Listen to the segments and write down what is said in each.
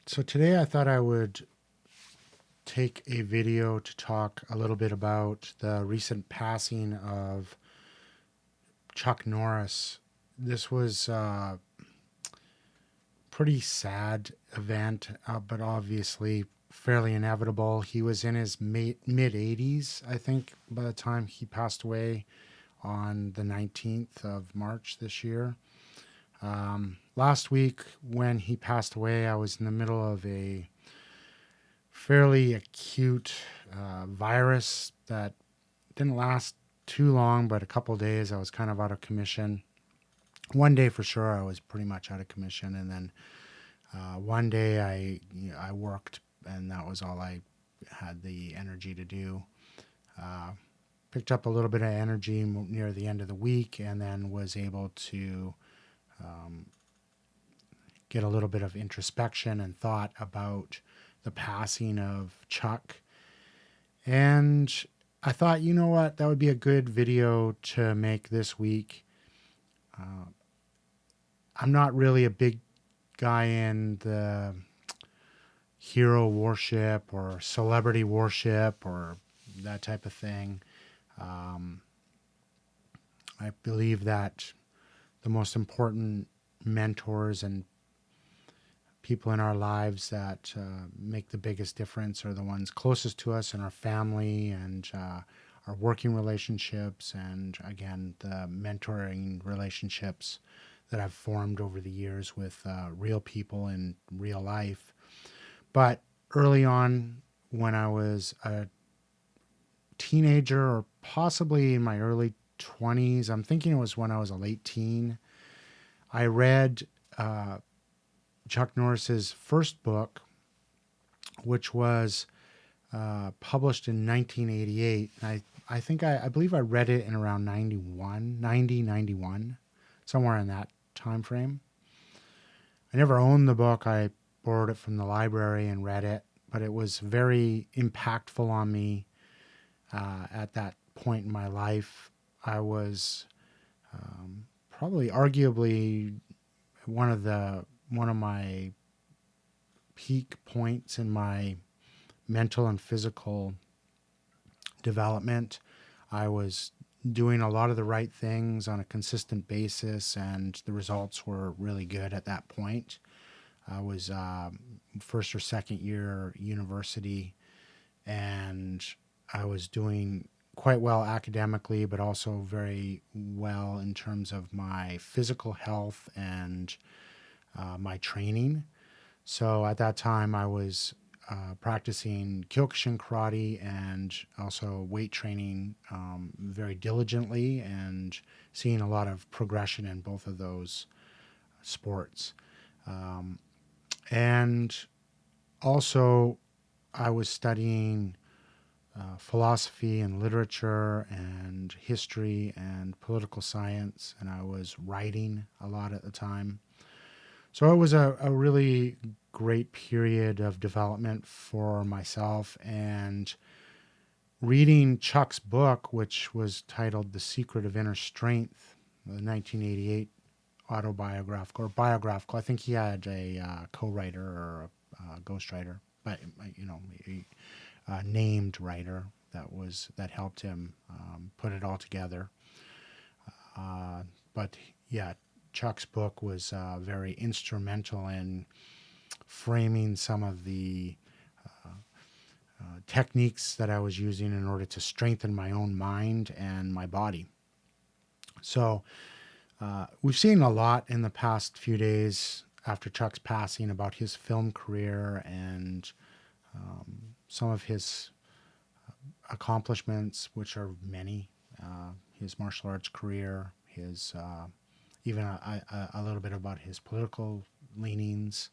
So today I thought I would take a video to talk a little bit about the recent passing of Chuck Norris. This was a pretty sad event, but obviously fairly inevitable. He was in his mid 80s, I think, by the time he passed away on the 19th of March this year. Last week, when he passed away, I was in the middle of a fairly acute virus that didn't last too long, but a couple of days I was kind of out of commission. One day for sure I was pretty much out of commission, and then one day I worked, and that was all I had the energy to do. Uh, Picked up a little bit of energy near the end of the week, and then was able to um, get a little bit of introspection and thought about the passing of Chuck. And I thought, you know what, that would be a good video to make this week. Uh, I'm not really a big guy in the hero worship or celebrity worship or that type of thing. Um, I believe that the most important mentors and people in our lives that make the biggest difference are the ones closest to us in our family and our working relationships, and again, the mentoring relationships that I've formed over the years with real people in real life. But early on, when I was a teenager or possibly in my early 20s, I'm thinking it was when I was a late teen, I read Chuck Norris's first book, which was published in 1988. And I believe I read it in around 91, somewhere in that time frame. I never owned the book. I borrowed it from the library and read it, but it was very impactful on me at that point in my life. I was probably arguably one of my peak points in my mental and physical development. I was doing a lot of the right things on a consistent basis, and the results were really good at that point. I was first or second year university, and I was doing quite well academically, but also very well in terms of my physical health and my training. So at that time, I was practicing Kyokushin karate and also weight training very diligently, and seeing a lot of progression in both of those sports. Um, and also, I was studying philosophy and literature and history and political science, and I was writing a lot at the time. So it was a really great period of development for myself. And reading Chuck's book, which was titled The Secret of Inner Strength, the 1988 autobiographical or biographical. I think he had a co-writer or a ghostwriter, but a named writer that helped him put it all together. But yeah, Chuck's book was very instrumental in framing some of the techniques that I was using in order to strengthen my own mind and my body. So we've seen a lot in the past few days after Chuck's passing about his film career and some of his accomplishments, which are many. His martial arts career, his even a little bit about his political leanings.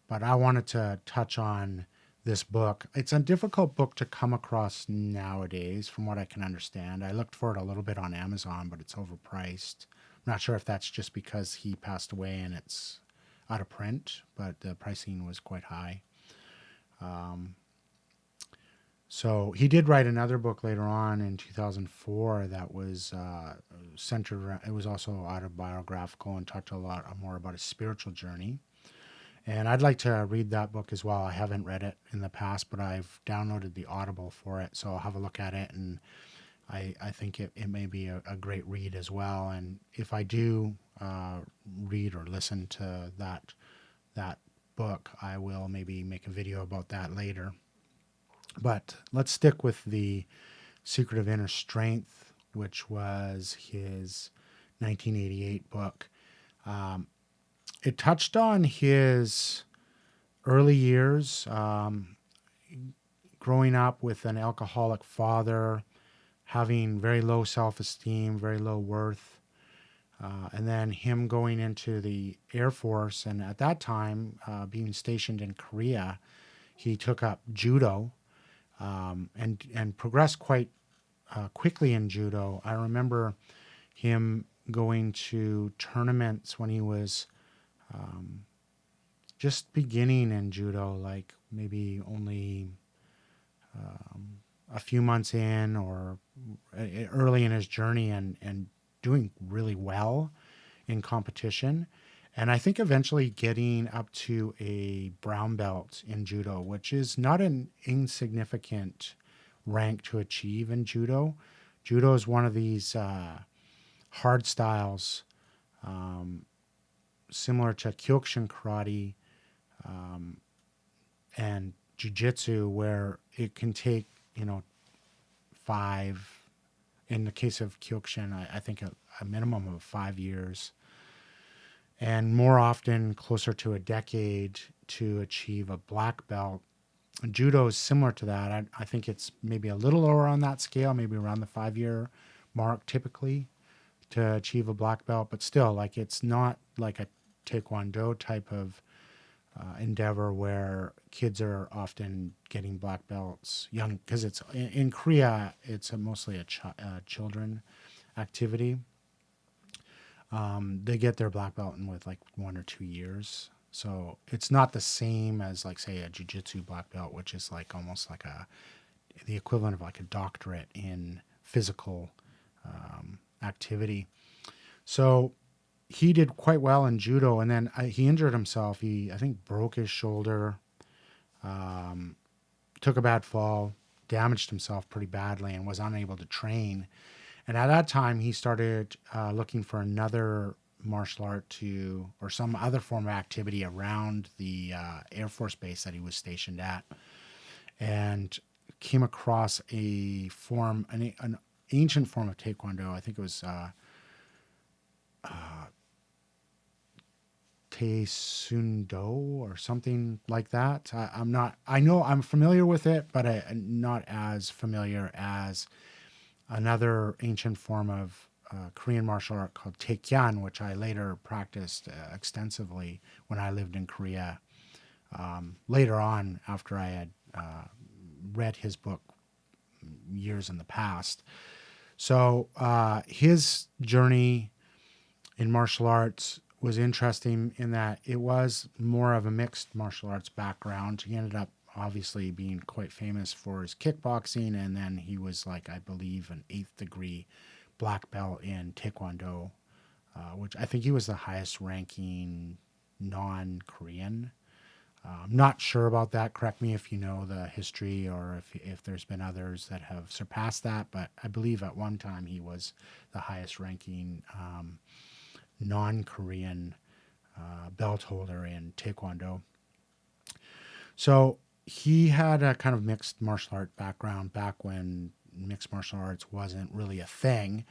But I wanted to touch on this book. It's a difficult book to come across nowadays, from what I can understand. I looked for it a little bit on Amazon, but it's overpriced. I'm not sure if that's just because he passed away and it's out of print, but the pricing was quite high. So he did write another book later on in 2004 that was centered around, it was also autobiographical and talked a lot more about his spiritual journey. And I'd like to read that book as well. I haven't read it in the past, but I've downloaded the Audible for it, so I'll have a look at it. And I think it may be a great read as well. And if I do read or listen to that book, I will maybe make a video about that later. But let's stick with the Secret of Inner Strength, which was his 1988 book. It touched on his early years, growing up with an alcoholic father, having very low self-esteem, very low worth, and then him going into the Air Force. And at that time, being stationed in Korea, he took up judo, and progressed quite quickly in judo. I remember him going to tournaments when he was just beginning in judo, like maybe only a few months in or early in his journey, and doing really well in competition. And I think eventually getting up to a brown belt in judo, which is not an insignificant rank to achieve in judo. Judo is one of these hard styles, similar to Kyokushin karate and jiu-jitsu, where it can take, 5, in the case of Kyokushin, I think a minimum of 5 years, and more often closer to a decade to achieve a black belt. Judo is similar to that. I think it's maybe a little lower on that scale, maybe around the 5-year mark typically to achieve a black belt, but still, like, it's not like a taekwondo type of endeavor where kids are often getting black belts young, because it's in Korea, it's mostly a children activity. They get their black belt in with like 1 or 2 years. So it's not the same as, like, say, a jiu-jitsu black belt, which is like almost like the equivalent of like a doctorate in physical activity. So he did quite well in judo, and then he injured himself. I think, broke his shoulder, took a bad fall, damaged himself pretty badly, and was unable to train. And at that time, he started looking for another martial art or some other form of activity around the Air Force base that he was stationed at, and came across an ancient form of Taekwondo. I think it was Tae-Sundo or something like that. I know I'm familiar with it, but I'm not as familiar as another ancient form of Korean martial art called Taek Kyun, which I later practiced extensively when I lived in Korea. Later on, after I had read his book years in the past. So his journey in martial arts was interesting in that it was more of a mixed martial arts background. He ended up obviously being quite famous for his kickboxing, and then he was, like, I believe, an 8th degree black belt in Taekwondo, which I think he was the highest ranking non-Korean. I'm not sure about that. Correct me if you know the history, or if there's been others that have surpassed that, but I believe at one time he was the highest ranking non-Korean belt holder in Taekwondo. So he had a kind of mixed martial art background back when mixed martial arts wasn't really a thing,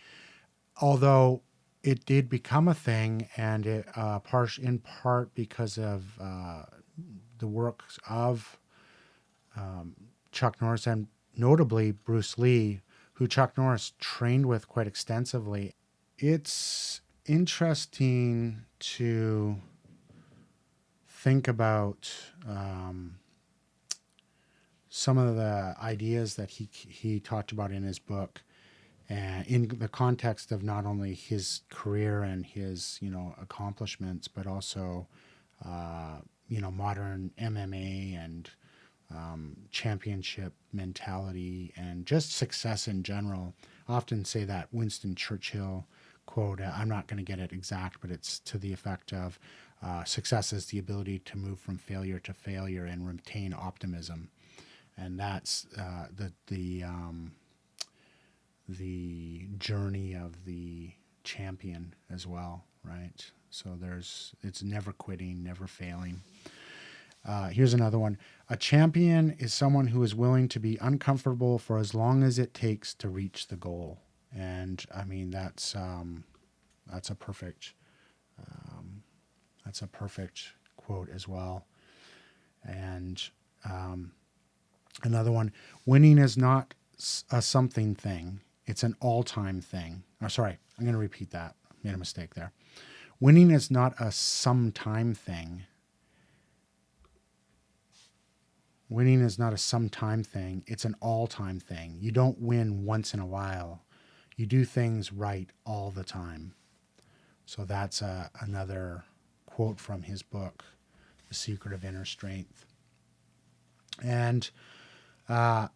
although it did become a thing, and it in part because of the works of Chuck Norris, and notably Bruce Lee, who Chuck Norris trained with quite extensively. It's interesting to think about some of the ideas that he talked about in his book, and in the context of not only his career and his accomplishments, but also modern MMA and championship mentality and just success in general. I often say that Winston Churchill quote. I'm not going to get it exact, but it's to the effect of, Success is the ability to move from failure to failure and retain optimism, and that's the journey of the champion as well, right? So it's never quitting, never failing. Here's another one. A champion is someone who is willing to be uncomfortable for as long as it takes to reach the goal. And I mean, that's a perfect, that's a perfect quote as well. And another one, winning is not a something thing. It's an all-time thing. Oh, sorry, I'm going to repeat that. Made a mistake there. Winning is not a sometime thing. Winning is not a sometime thing. It's an all-time thing. You don't win once in a while. You do things right all the time. So that's another quote from his book, The Secret of Inner Strength. And I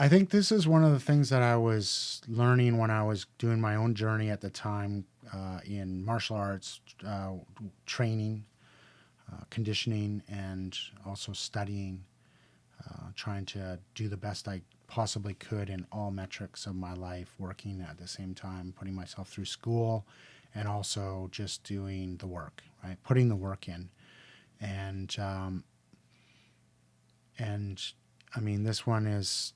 think this is one of the things that I was learning when I was doing my own journey at the time in martial arts training, conditioning, and also studying, trying to do the best I possibly could in all metrics of my life, working at the same time, putting myself through school, and also just doing the work, right? Putting the work in. And I mean, this one is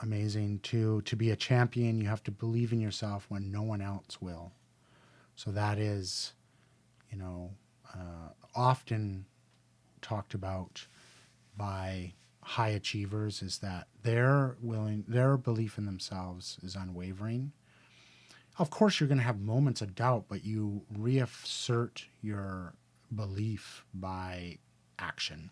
amazing too. To be a champion, you have to believe in yourself when no one else will. So that is, often talked about by high achievers, is that their belief in themselves is unwavering. Of course, you're going to have moments of doubt, but you reassert your belief by action.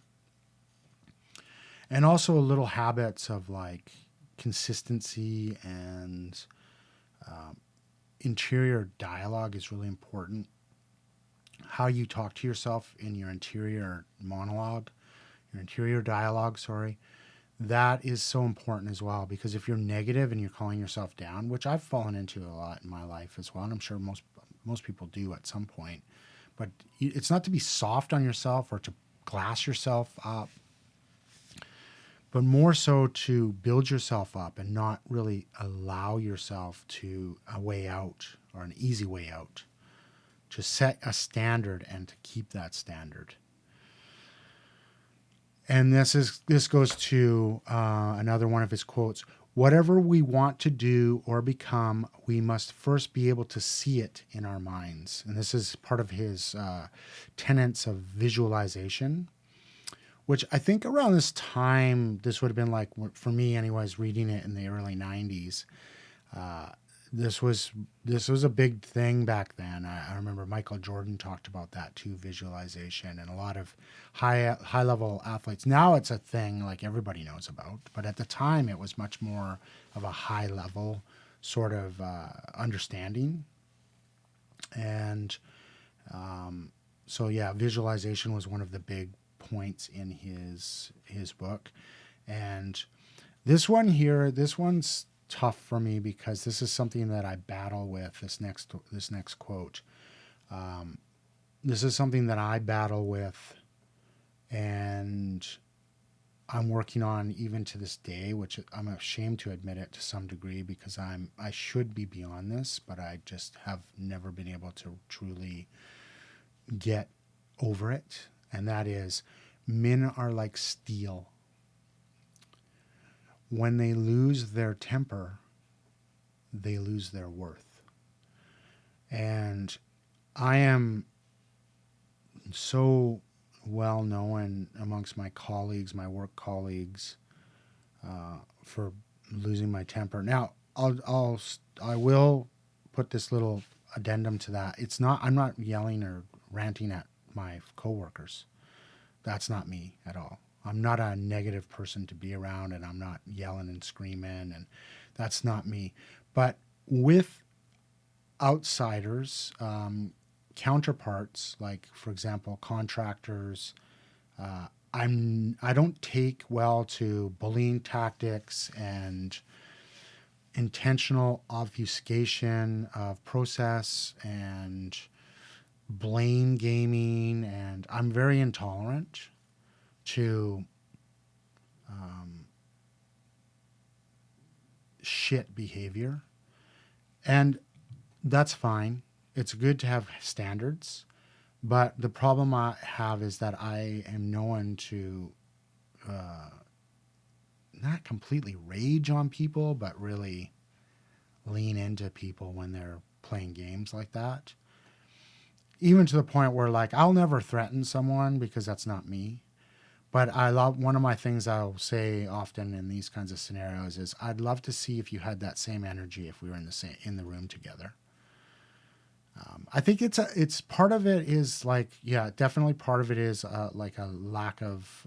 And also little habits of like consistency and interior dialogue is really important. How you talk to yourself in your interior dialogue, that is so important as well, because if you're negative and you're calling yourself down, which I've fallen into a lot in my life as well, and I'm sure most people do at some point, but it's not to be soft on yourself or to glass yourself up, but more so to build yourself up and not really allow yourself to a way out or an easy way out, to set a standard and to keep that standard. And this goes to another one of his quotes. Whatever we want to do or become, we must first be able to see it in our minds. And this is part of his tenets of visualization, which I think around this time, this would have been like, for me anyways, reading it in the early 90s. This was a big thing back then. I remember Michael Jordan talked about that too, visualization, and a lot of high level athletes. Now it's a thing like everybody knows about, but at the time it was much more of a high level sort of understanding. And so yeah, visualization was one of the big points in his book. And this one's tough for me, because this is something that I battle with. This next quote, this is something that I battle with, and I'm working on even to this day, which I'm ashamed to admit it to some degree, because I should be beyond this, but I just have never been able to truly get over it. And that is, men are like steel. When they lose their temper, they lose their worth. And I am so well known amongst my colleagues, my work colleagues, for losing my temper. Now, I will put this little addendum to that. I'm not yelling or ranting at my coworkers. That's not me at all. I'm not a negative person to be around, and I'm not yelling and screaming, and that's not me. But with outsiders, counterparts, like for example, contractors, I don't take well to bullying tactics and intentional obfuscation of process and blame gaming, and I'm very intolerant to shit behavior. And that's fine. It's good to have standards. But the problem I have is that I am known to not completely rage on people, but really lean into people when they're playing games like that. Even to the point where, like, I'll never threaten someone because that's not me. But I love, one of my things I'll say often in these kinds of scenarios is, I'd love to see if you had that same energy if we were in the room together. I think it's part of it is like, yeah, definitely part of it is like a lack of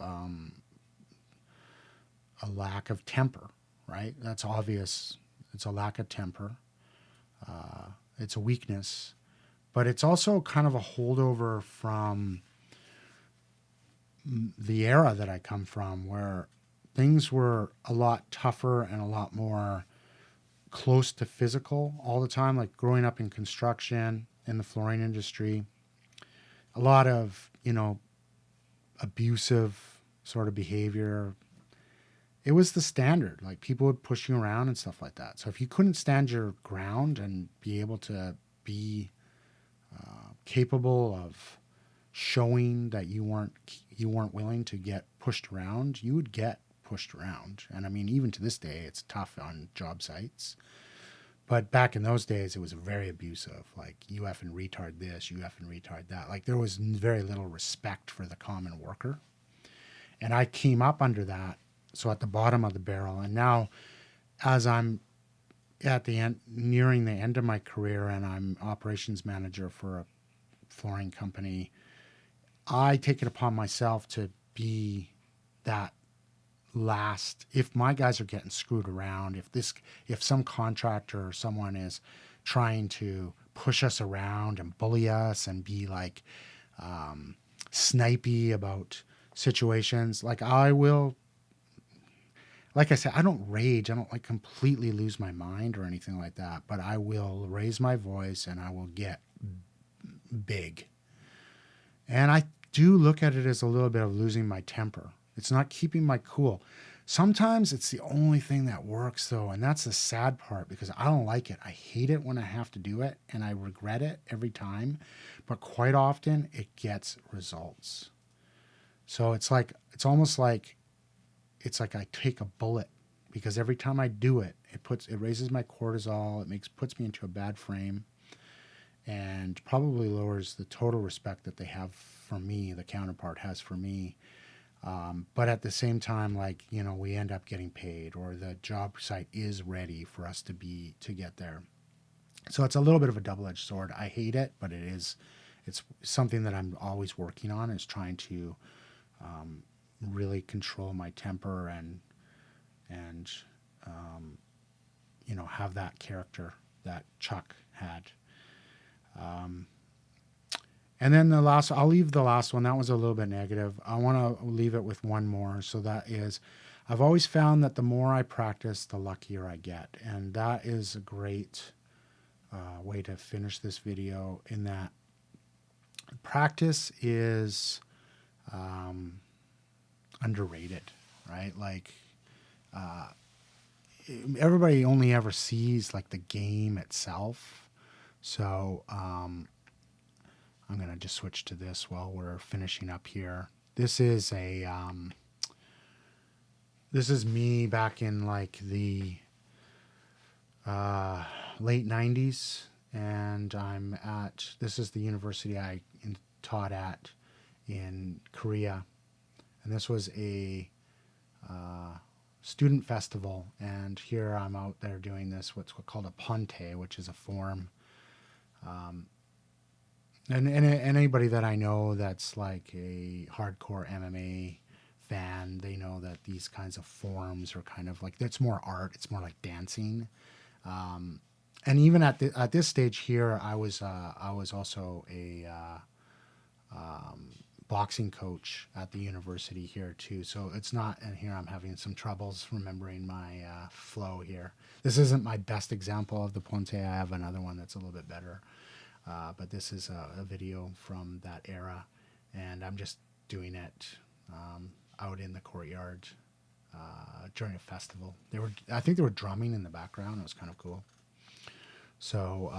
temper, right? That's obvious. It's a lack of temper. It's a weakness, but it's also kind of a holdover from the era that I come from, where things were a lot tougher and a lot more close to physical all the time. Like growing up in construction, in the flooring industry, a lot of, abusive sort of behavior. It was the standard. Like people would push you around and stuff like that. So if you couldn't stand your ground and be able to be capable of showing that you weren't willing to get pushed around, you would get pushed around. And I mean, even to this day, it's tough on job sites. But back in those days, it was very abusive. Like, you effing retard this, you effing retard that. Like, there was very little respect for the common worker. And I came up under that, so at the bottom of the barrel. And now, as I'm at the end, nearing the end of my career, and I'm operations manager for a flooring company, I take it upon myself to be that last. If my guys are getting screwed around, if some contractor or someone is trying to push us around and bully us and be like snipey about situations, like I will, like I said, I don't rage. I don't like completely lose my mind or anything like that, but I will raise my voice and I will get big. And I do look at it as a little bit of losing my temper. It's not keeping my cool. Sometimes it's the only thing that works, though, and that's the sad part, because I don't like it. I hate it when I have to do it, and I regret it every time. But quite often, it gets results. So it's almost like I take a bullet, because every time I do it, it raises my cortisol. It puts me into a bad frame, and probably lowers the total respect that they have for me, the counterpart has for me. But at the same time, like, we end up getting paid, or the job site is ready for us to get there. So it's a little bit of a double-edged sword. I hate it, but it's something that I'm always working on, is trying to really control my temper and have that character that Chuck had. And then I'll leave the last one. That was a little bit negative. I want to leave it with one more. So that is, I've always found that the more I practice, the luckier I get. And that is a great way to finish this video, in that practice is underrated, right? Like, everybody only ever sees like the game itself. So, I'm going to just switch to this while we're finishing up here. This is this is me back in like the late 90s, and this is the university I taught at in Korea. And this was a student festival, and here I'm out there doing what's called a ponte, which is a form. And anybody that I know that's like a hardcore MMA fan, they know that these kinds of forms are kind of like, it's more art. It's more like dancing. And even at this stage here, I was also a boxing coach at the university here too. So it's not, and here I'm having some troubles remembering my flow here. This isn't my best example of the ponte. I have another one that's a little bit better. but this is a video from that era, and I'm just doing it out in the courtyard during a festival. I think they were drumming in the background. It was kind of cool. So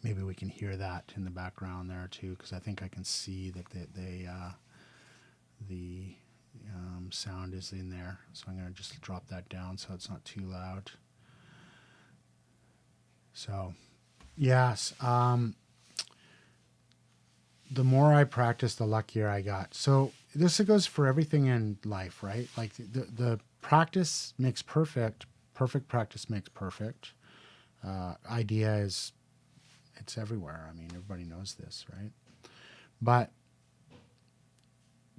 maybe we can hear that in the background there too, because I think I can see that the sound is in there. So I'm going to just drop that down so it's not too loud. So, yes, the more I practice, the luckier I got. So this goes for everything in life, right? Like the practice makes perfect. Perfect practice makes perfect. Idea is, it's everywhere. I mean, everybody knows this, right? But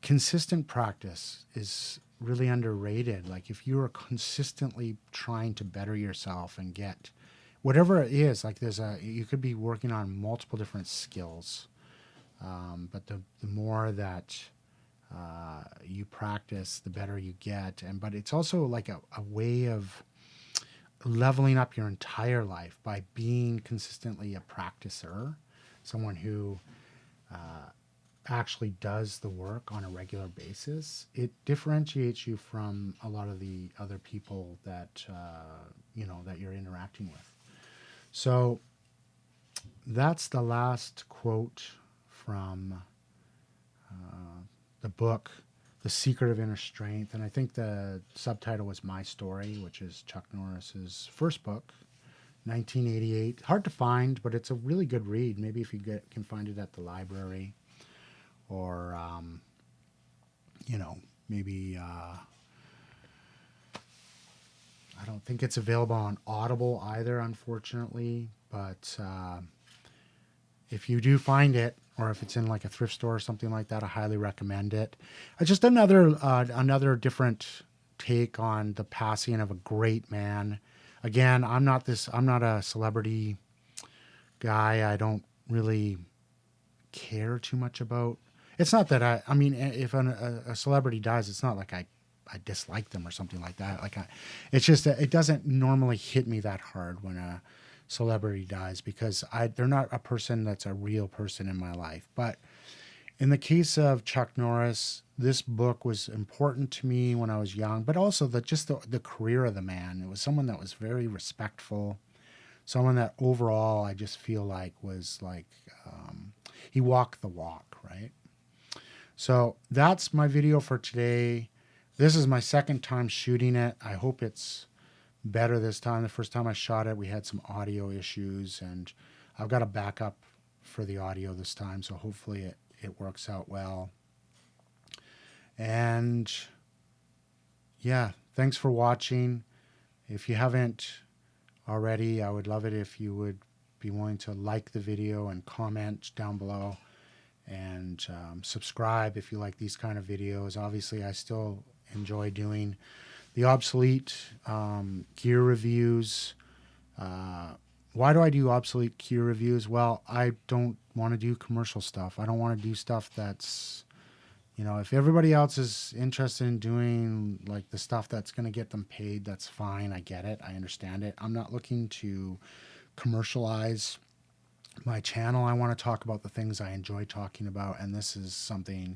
consistent practice is really underrated. Like if you are consistently trying to better yourself and get whatever it is, like you could be working on multiple different skills. But the more that you practice, the better you get. But it's also like a way of leveling up your entire life by being consistently a practicer, someone who actually does the work on a regular basis. It differentiates you from a lot of the other people that that you're interacting with. So that's the last quote from the book, The Secret of Inner Strength. And I think the subtitle was My Story, which is Chuck Norris's first book, 1988. Hard to find, but it's a really good read. Maybe if you can find it at the library, or, maybe, I don't think it's available on Audible either, unfortunately. But if you do find it, or if it's in like a thrift store or something like that, I highly recommend it. Just another different take on the passing of a great man. Again, I'm not a celebrity guy. I don't really care too much about. It's not that I mean, if a celebrity dies, it's not like I dislike them or something like that. It's just that it doesn't normally hit me that hard when a celebrity dies, because they're not a person that's a real person in my life. But in the case of Chuck Norris, this book was important to me when I was young, but also the career of the man. It was someone that was very respectful, someone that overall I just feel like was like he walked the walk, right? So that's my video for today. This is my second time shooting it. I hope it's better this time. The first time I shot it, we had some audio issues, and I've got a backup for the audio this time, so hopefully it works out well. And yeah, thanks for watching. If you haven't already, I would love it if you would be willing to like the video and comment down below, and subscribe if you like these kind of videos. Obviously, I still enjoy doing the obsolete gear reviews. Why do I do obsolete gear reviews? Well, I don't want to do commercial stuff. I don't want to do stuff that's, if everybody else is interested in doing like the stuff that's going to get them paid, that's fine. I get it. I understand it. I'm not looking to commercialize my channel. I want to talk about the things I enjoy talking about, and this is something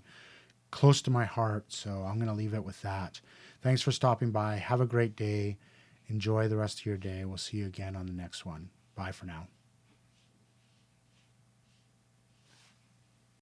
close to my heart, so I'm going to leave it with that. Thanks for stopping by. Have a great day. Enjoy the rest of your day. We'll see you again on the next one. Bye for now.